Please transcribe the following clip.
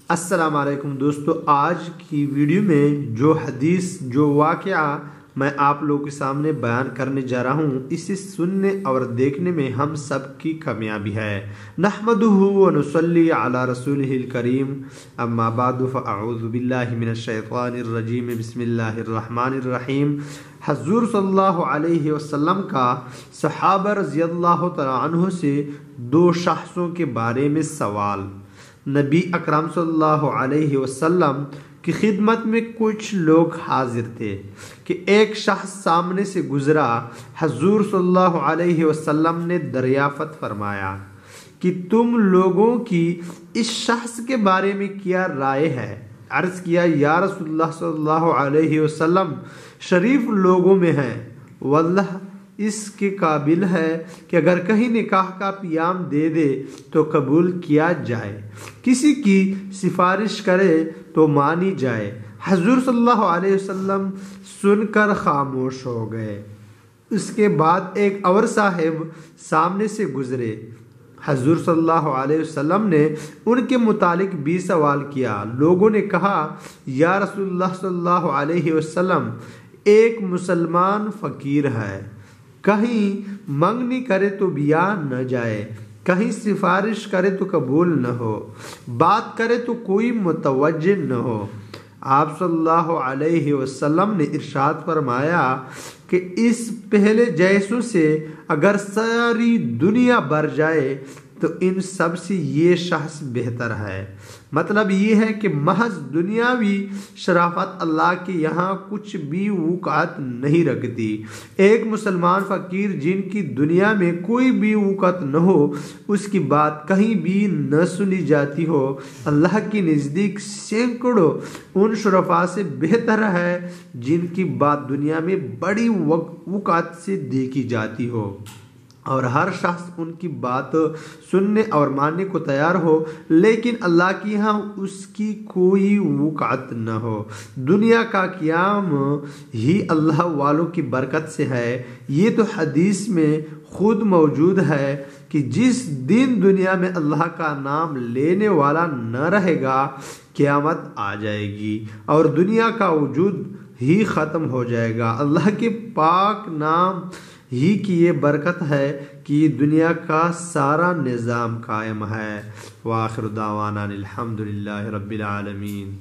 السلام علیکم دوستو، آج کی ویڈیو میں جو واقعہ میں آپ لوگوں کے سامنے بیان کرنے جا رہا ہوں، اسے سننے اور دیکھنے میں ہم سب کی کامیابی ہے۔ نحمدہ و نصلی علی رسولہ الکریم، اما بعد فاعوذ باللہ من الشیطان الرجیم، بسم اللہ الرحمن الرحیم۔ حضور صلی اللہ علیہ وسلم کا صحابہ رضی اللہ تعالیٰ عنہ سے دو شخصوں کے بارے میں سوال۔ نبی اکرم صلی اللہ علیہ وسلم کی خدمت میں کچھ لوگ حاضر تھے کہ ایک شخص سامنے سے گزرا۔ حضور صلی اللہ علیہ وسلم نے دریافت فرمایا کہ تم لوگوں کی اس شخص کے بارے میں کیا رائے ہے؟ عرض کیا، یا رسول اللہ صلی اللہ علیہ وسلم، شریف لوگوں میں ہے، واللہ اس کے قابل ہے کہ اگر کہیں نکاح کا پیام دے دے تو قبول کیا جائے، کسی کی سفارش کرے تو مانی جائے۔ حضور صلی اللہ علیہ وسلم سن کر خاموش ہو گئے۔ اس کے بعد ایک اور صاحب سامنے سے گزرے۔ حضور صلی اللہ علیہ وسلم نے ان کے متعلق بھی سوال کیا۔ لوگوں نے کہا، یا رسول اللہ صلی اللہ علیہ وسلم، ایک مسلمان فقیر ہے، کہیں منگنی کرے تو بیاہ نہ جائے، کہیں سفارش کرے تو قبول نہ ہو، بات کرے تو کوئی متوجہ نہ ہو۔ آپ صلی اللہ علیہ وسلم نے ارشاد فرمایا کہ اس پہلے جیسوں سے اگر ساری دنیا بھر جائے تو ان سب سے یہ شخص بہتر ہے۔ مطلب یہ ہے کہ محض دنیاوی شرافت اللہ کے یہاں کچھ بھی وقعت نہیں رکھتی۔ ایک مسلمان فقیر جن کی دنیا میں کوئی بھی وقعت نہ ہو، اس کی بات کہیں بھی نہ سنی جاتی ہو، اللہ کے نزدیک سینکڑوں ان شرفاء سے بہتر ہے جن کی بات دنیا میں بڑی وقعت سے دیکھی جاتی ہو اور ہر شخص ان کی بات سننے اور ماننے کو تیار ہو، لیکن اللہ کے یہاں اس کی کوئی وقعت نہ ہو۔ دنیا کا قیام ہی اللہ والوں کی برکت سے ہے۔ یہ تو حدیث میں خود موجود ہے کہ جس دن دنیا میں اللہ کا نام لینے والا نہ رہے گا، قیامت آ جائے گی اور دنیا کا وجود ہی ختم ہو جائے گا۔ اللہ کے پاک نام ہی کی یہ برکت ہے کہ دنیا کا سارا نظام قائم ہے۔ وآخر دعوانا الحمدللہ رب العالمین۔